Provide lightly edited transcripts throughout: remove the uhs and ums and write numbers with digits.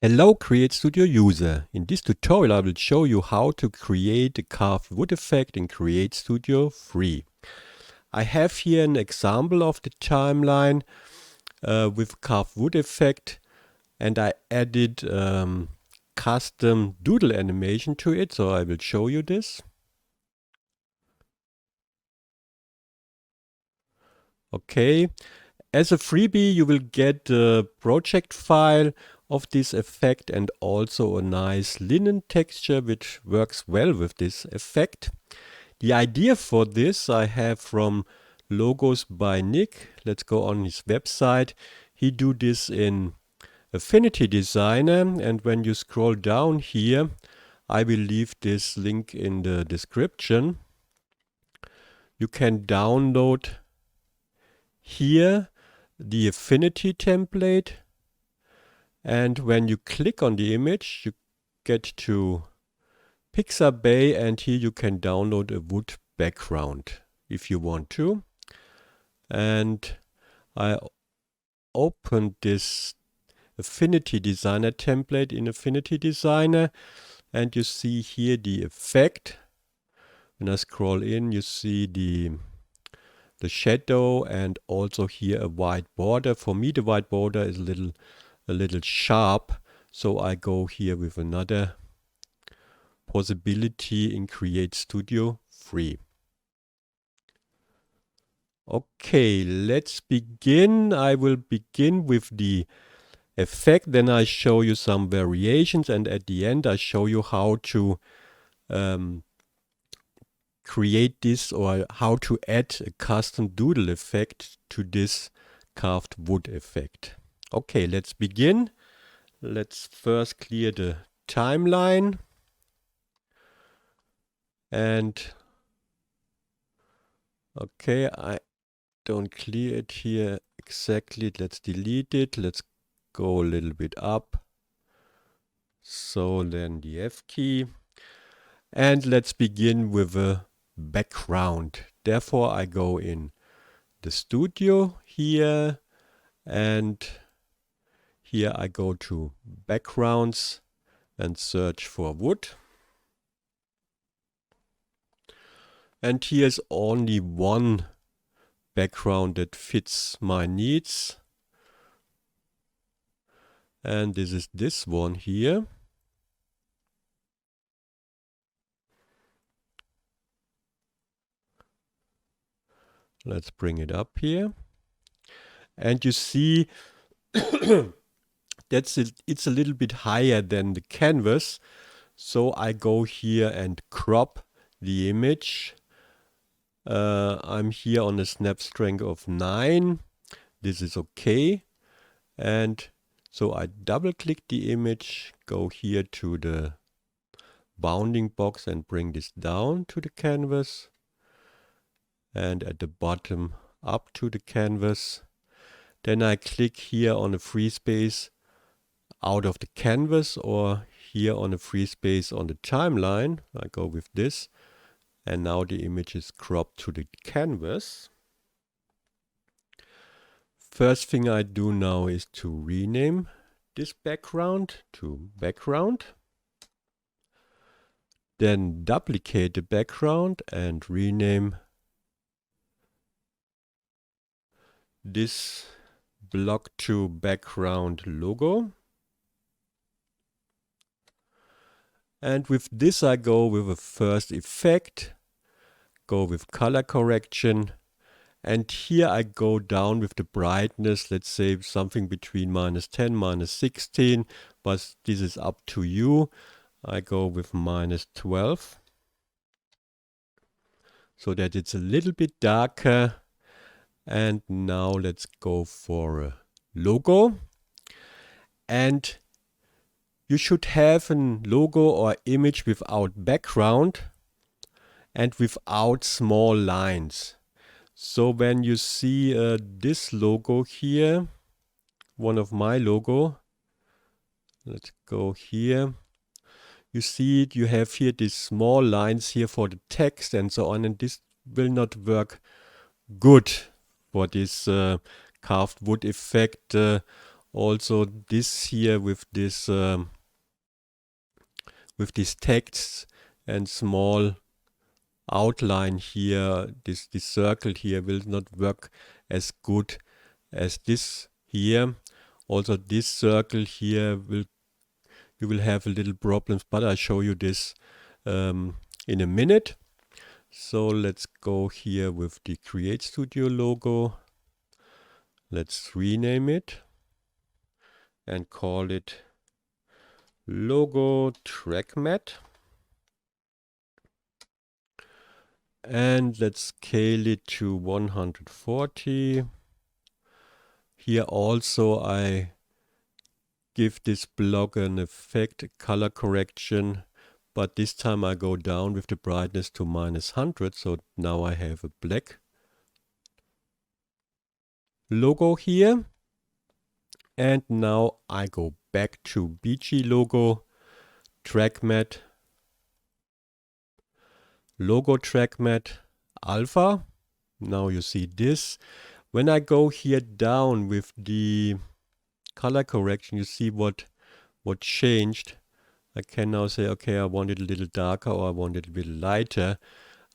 Hello CreateStudio user. In this tutorial I will show you how to create a carved wood effect in CreateStudio free. I have here an example of the timeline with carved wood effect, and I added custom doodle animation to it, so I will show you this. Okay, as a freebie you will get the project file of this effect and also a nice linen texture which works well with this effect. The idea for this I have from Logos by Nick. Let's go on his website. He do this in Affinity Designer, and when you scroll down here, I will leave this link in the description. You can download here the Affinity template, and when you click on the image you get to Pixabay, and here you can download a wood background if you want to. And I opened this Affinity Designer template in Affinity Designer, and you see here the effect. When I scroll in, you see the shadow and also here a white border. For me the white border is a little sharp, so I go here with another possibility in CreateStudio free. Okay, let's begin. I will begin with the effect, then I show you some variations, and at the end I show you how to create this, or how to add a custom doodle effect to this carved wood effect. Okay, let's begin. Let's first clear the timeline, and okay, I don't clear it here exactly. Let's delete it. Let's go a little bit up. So then the F key. And let's begin with a background. Therefore I go in the studio here, and here I go to backgrounds and search for wood. And here's only one background that fits my needs. And this is this one here. Let's bring it up here. And you see it's a little bit higher than the canvas. So I go here and crop the image. I'm here on a snap strength of 9. This is okay. And so I double click the image, go here to the bounding box and bring this down to the canvas. And at the bottom up to the canvas. Then I click here on a free space out of the canvas, or here on a free space on the timeline. I go with this. And now the image is cropped to the canvas. First thing I do now is to rename this background to background. Then duplicate the background and rename this block to background logo. And with this I go with a first effect, go with color correction, and here I go down with the brightness, let's say something between -10, -16, but this is up to you. I go with -12, so that it's a little bit darker. And now let's go for a logo. And you should have a logo or image without background and without small lines. So when you see this logo here, one of my logo, let's go here. You see it, you have here these small lines here for the text and so on, and this will not work good for this carved wood effect Also this here with this text and small outline here, this circle here will not work as good as this here. Also this circle here you will have a little problems, but I'll show you this in a minute. So let's go here with the CreateStudio logo. Let's rename it and call it Logo Track Mat. And let's scale it to 140. Here also I give this block an effect, color correction, but this time I go down with the brightness to -100, so now I have a black logo here. And now I go back to BG logo, track mat, logo track mat, alpha. Now you see this. When I go here down with the color correction, you see what changed. I can now say, okay, I want it a little darker or I want it a bit lighter.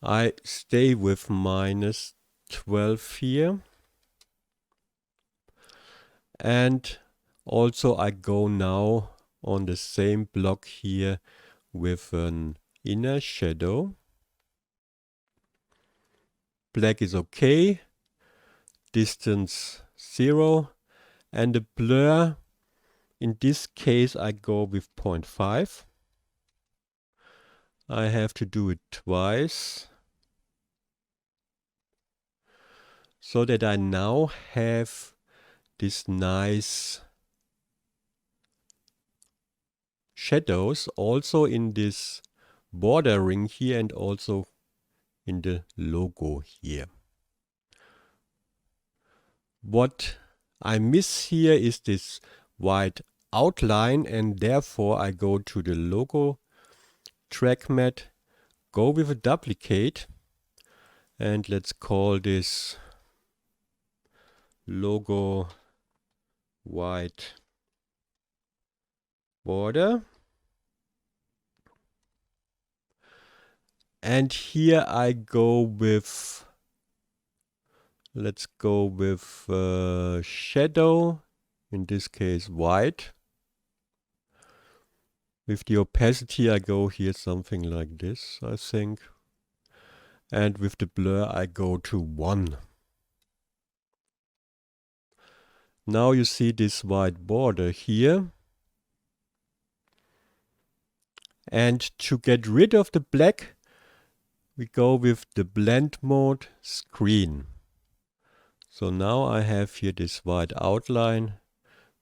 I stay with -12 here. And also I go now on the same block here with an inner shadow. Black is okay. Distance 0. And the blur, in this case I go with 0.5. I have to do it twice, so that I now have this nice shadows also in this border ring here and also in the logo here. What I miss here is this white outline, and therefore I go to the logo track mat, go with a duplicate, and let's call this logo white border. And here I go with, let's go with shadow, in this case white. With the opacity I go here something like this, I think. And with the blur I go to 1. Now you see this white border here. And to get rid of the black, we go with the blend mode screen. So now I have here this white outline,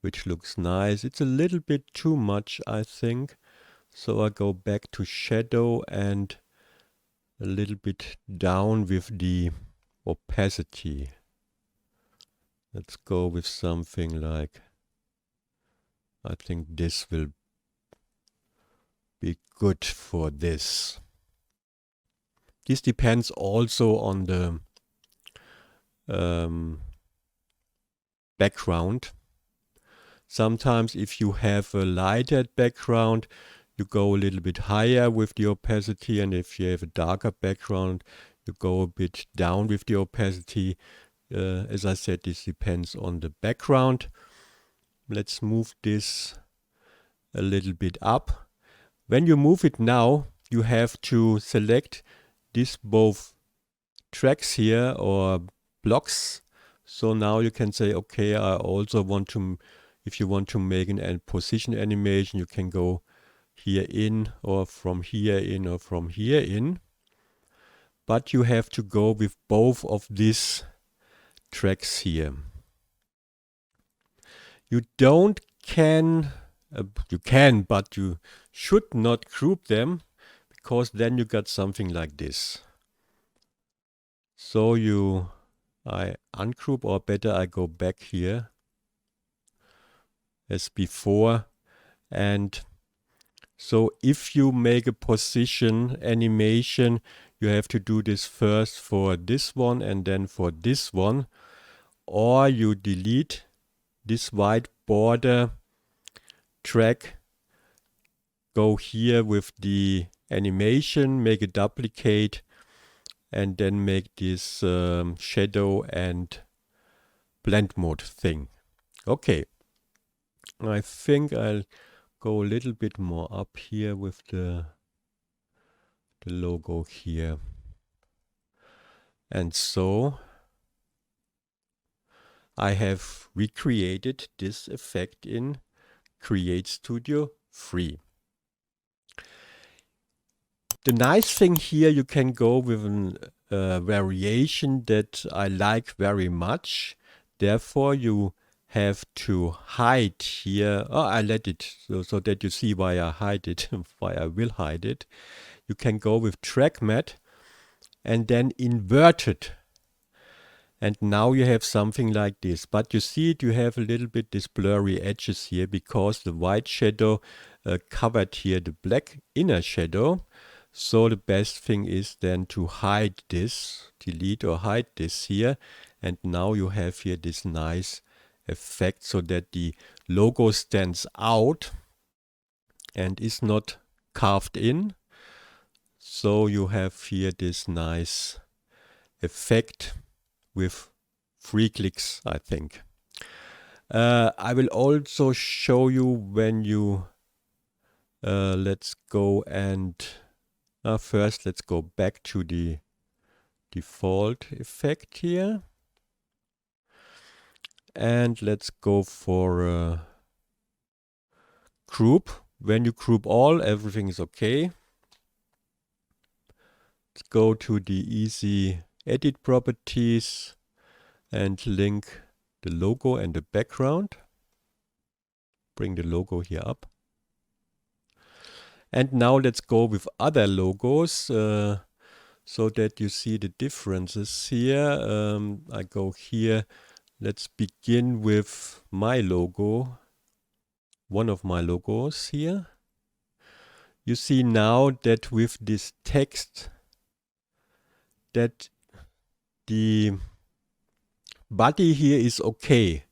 which looks nice. It's a little bit too much, I think. So I go back to shadow and a little bit down with the opacity. Let's go with something like, I think this will be good for this. This depends also on the background. Sometimes if you have a lighter background, you go a little bit higher with the opacity, and if you have a darker background, you go a bit down with the opacity. As I said, this depends on the background. Let's move this a little bit up. When you move it now, you have to select these both tracks here or blocks. So now you can say, okay, I also want to, if you want to make an position animation, you can go here in or from here in or from here in. But you have to go with both of these tracks here. You can, but you should not group them, because then you got something like this. So I ungroup, or better I go back here as before. And so if you make a position animation, you have to do this first for this one and then for this one, or you delete this white border track, go here with the animation, make a duplicate, and then make this shadow and blend mode thing. Okay, I think I'll go a little bit more up here with the logo here. And so I have recreated this effect in CreateStudio Free. The nice thing here, you can go with a variation that I like very much. Therefore, you have to hide here. Oh, I let it so that you see why I hide it, why I will hide it. You can go with track matte and then invert it. And now you have something like this. But you see it, you have a little bit this blurry edges here because the white shadow covered here the black inner shadow. So the best thing is then to hide this, delete or hide this here. And now you have here this nice effect so that the logo stands out and is not carved in. So you have here this nice effect with 3 clicks, I think. I will also show you when you let's go and first let's go back to the default effect here, and let's go for group. When you group all, everything is okay. Let's go to the easy edit properties and link the logo and the background. Bring the logo here up. And now let's go with other logos so that you see the differences here. I go here. Let's begin with my logo, one of my logos here. You see now that with this text that the body here is okay,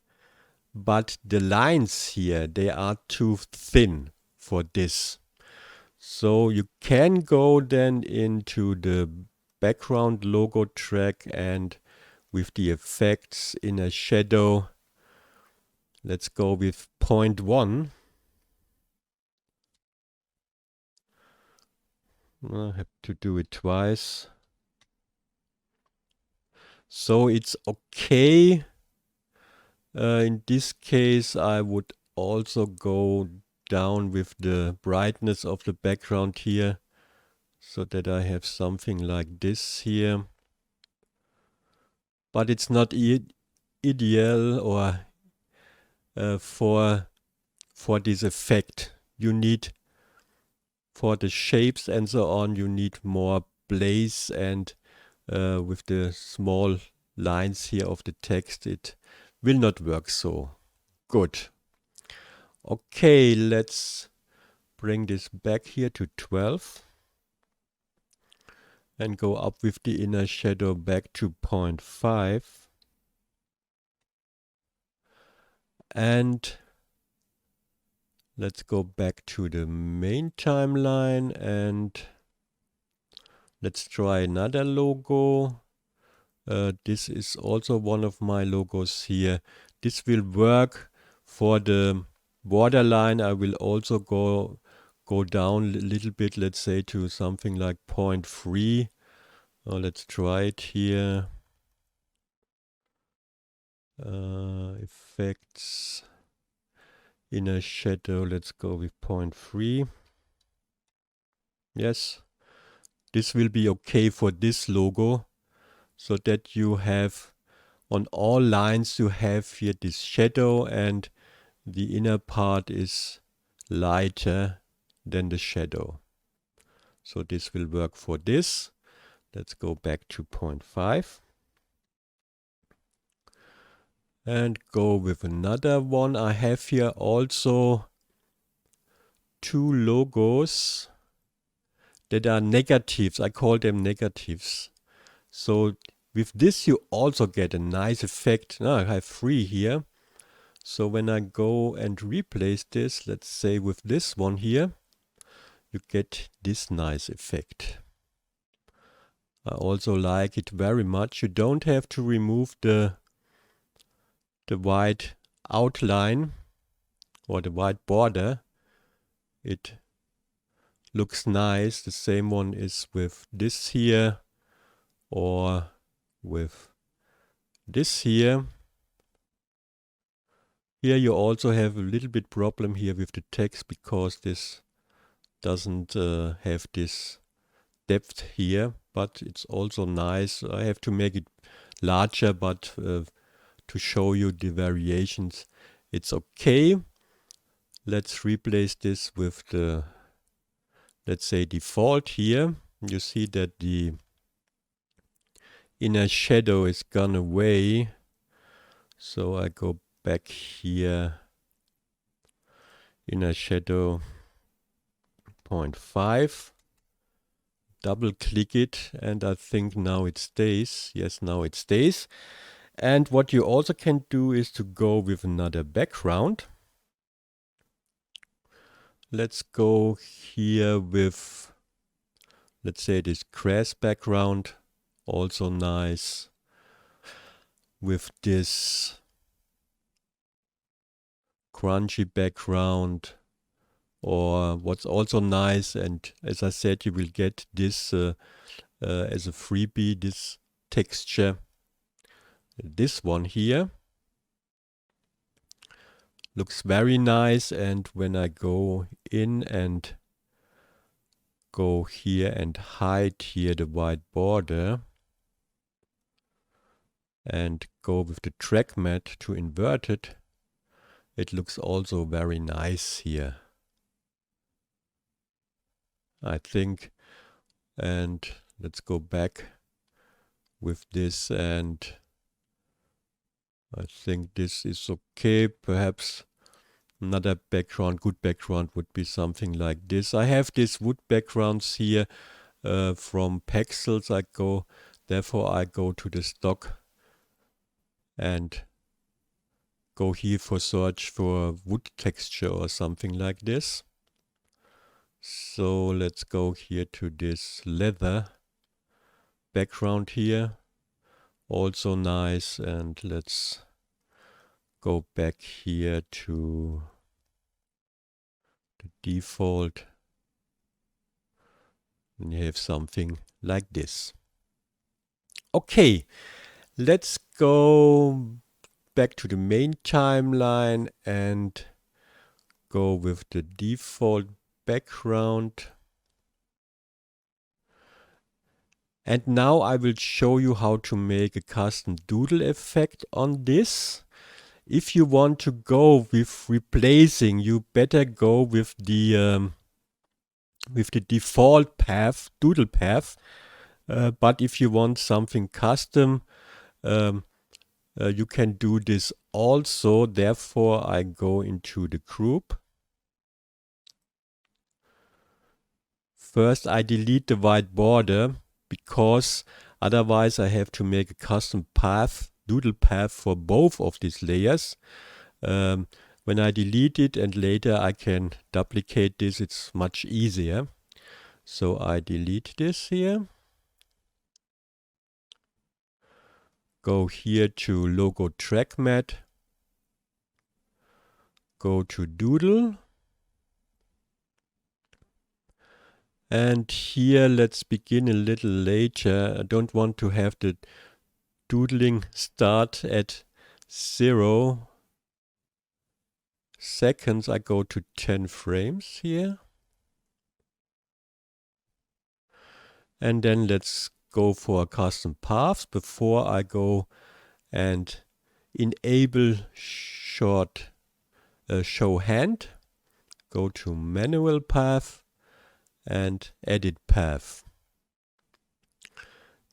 but the lines here, they are too thin for this. So you can go then into the background logo track and with the effects in a shadow, let's go with 0.1. I have to do it twice. So it's okay. In this case, I would also go down with the brightness of the background here so that I have something like this here. But it's not ideal or for this effect. You need, for the shapes and so on, you need more blaze, and with the small lines here of the text, it will not work so good. Okay, let's bring this back here to 12 and go up with the inner shadow back to 0.5. And let's go back to the main timeline and let's try another logo. This is also one of my logos here. This will work for the borderline. I will also go down a little bit, let's say to something like 0.3. Let's try it here. Effects, inner shadow, let's go with 0.3. Yes, this will be okay for this logo, so that you have on all lines you have here this shadow and the inner part is lighter than the shadow. So this will work for this. Let's go back to 0.5 and go with another one. I have here also 2 logos that are negatives. I call them negatives. So with this you also get a nice effect. Now I have 3 here. So when I go and replace this, let's say with this one here, you get this nice effect. I also like it very much. You don't have to remove the white outline or the white border. It looks nice. The same one is with this here or with this here. Here you also have a little bit problem here with the text because this doesn't have this depth here, but it's also nice. I have to make it larger, but to show you the variations, it's okay. Let's replace this with the, let's say, default here. You see that the inner shadow is gone away. So I go back here, inner shadow 0.5, double click it, and I think now it stays. Yes, now it stays. And what you also can do is to go with another background. Let's go here with, let's say, this grass background, also nice. With this crunchy background, or what's also nice, and as I said, you will get this as a freebie, this texture. This one here looks very nice, and when I go in and go here and hide here the white border and go with the track mat to invert it, it looks also very nice here, I think. And let's go back with this, and I think this is okay. Perhaps another background, good background, would be something like this. I have these wood backgrounds here from Pexels. Therefore I go to the stock and go here for search for wood texture or something like this. So let's go here to this leather background here, also nice. And let's go back here to the default, and you have something like this. Okay, let's go back to the main timeline and go with the default background. And now I will show you how to make a custom doodle effect on this. If you want to go with replacing, you better go with the default path, doodle path. But if you want something custom, you can do this also. Therefore, I go into the group. First, I delete the white border, because otherwise I have to make a custom path, doodle path for both of these layers. When I delete it and later I can duplicate this, it's much easier. So I delete this here. Go here to logo track mat. Go to doodle. And here let's begin a little later. I don't want to have the doodling start at 0 seconds. I go to 10 frames here. And then let's go for custom paths before I go and enable short show hand. Go to manual path and edit path.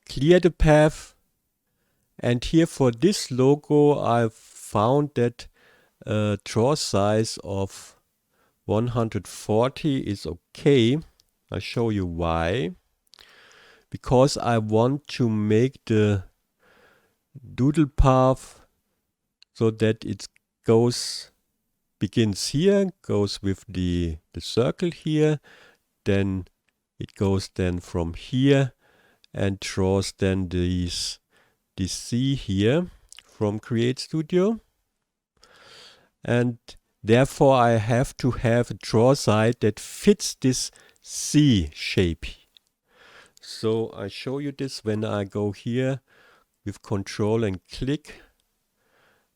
Clear the path. And here for this logo, I found that draw size of 140 is okay. I'll show you why. Because I want to make the doodle path so that it's begins here, goes with the circle here, then it goes then from here and draws then this C here from CreateStudio. And therefore I have to have a draw site that fits this C shape. So I show you this when I go here with Control and click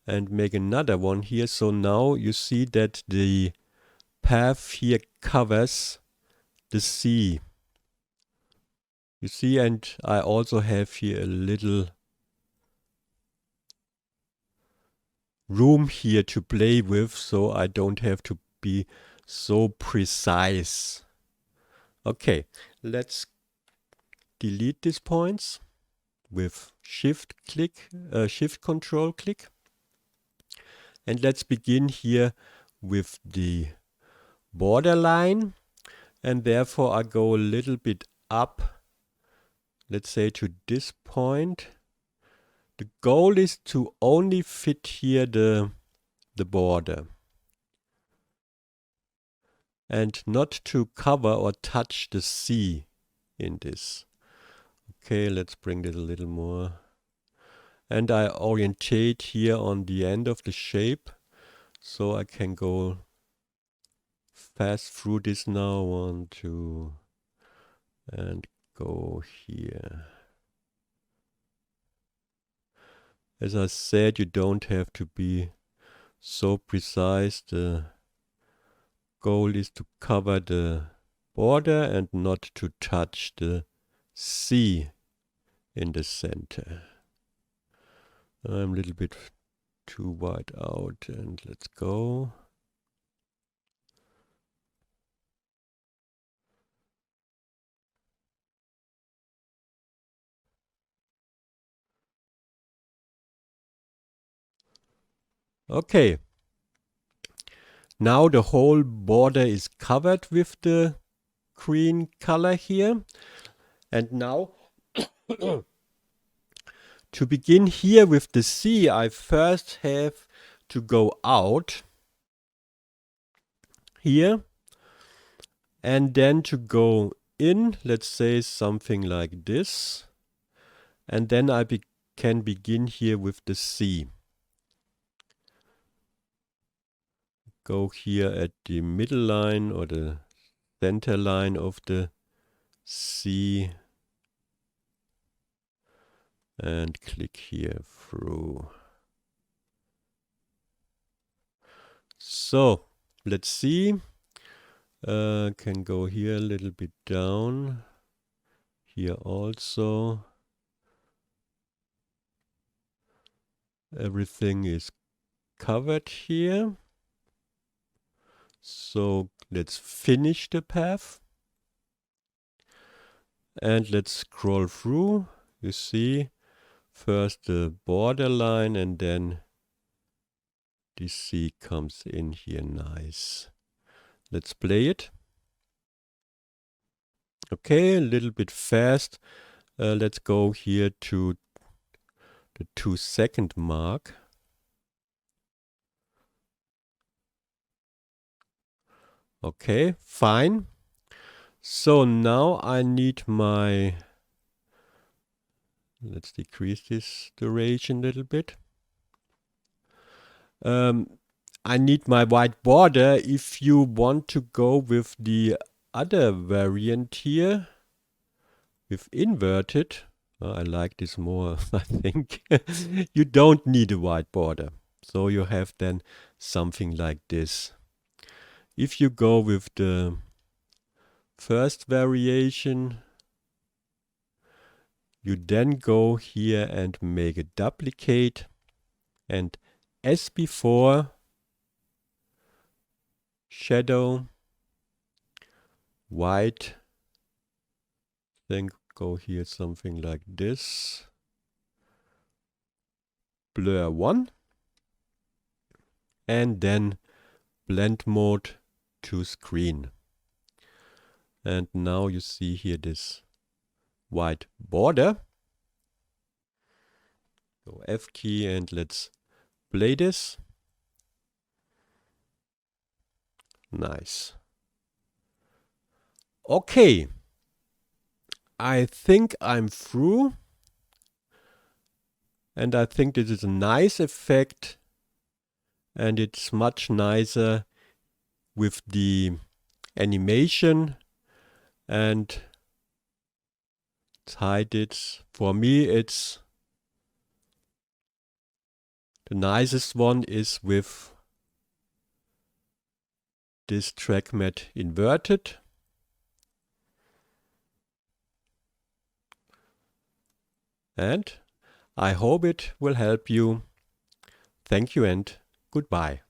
and make another one here. So now you see that the path here covers the C. You see, and I also have here a little room here to play with, so I don't have to be so precise. Okay, let's delete these points with Shift Control click. And let's begin here with the borderline. And therefore I go a little bit up, let's say to this point. The goal is to only fit here the border and not to cover or touch the C in this. Okay, let's bring this a little more. And I orientate here on the end of the shape, so I can go fast through this now. 1, 2, and go here. As I said, you don't have to be so precise. The goal is to cover the border and not to touch the C in the center. I'm a little bit too wide out, and let's go. Okay. Now the whole border is covered with the green color here. And now to begin here with the C, I first have to go out here and then to go in, let's say something like this. And then I can begin here with the C. Go here at the middle line or the center line of the C and click here through. So let's see. Can go here a little bit down. Here also. Everything is covered here. So let's finish the path. And let's scroll through. You see, first the borderline and then the C comes in here nice. Let's play it. Okay, a little bit fast. Let's go here to the 2-second mark. Okay, fine. So now I need my, let's decrease this duration a little bit. I need my white border. If you want to go with the other variant here, with inverted, I like this more, I think. You don't need a white border. So you have then something like this. If you go with the first variation, you then go here and make a duplicate, and as before, shadow, white, then go here something like this, blur 1, and then blend mode to screen. And now you see here this white border. Go F key and let's play this. Nice. Okay. I think I'm through. And I think this is a nice effect. And it's much nicer with the animation. And let's hide it. For me, it's the nicest one is with this track mat inverted. And I hope it will help you. Thank you and goodbye.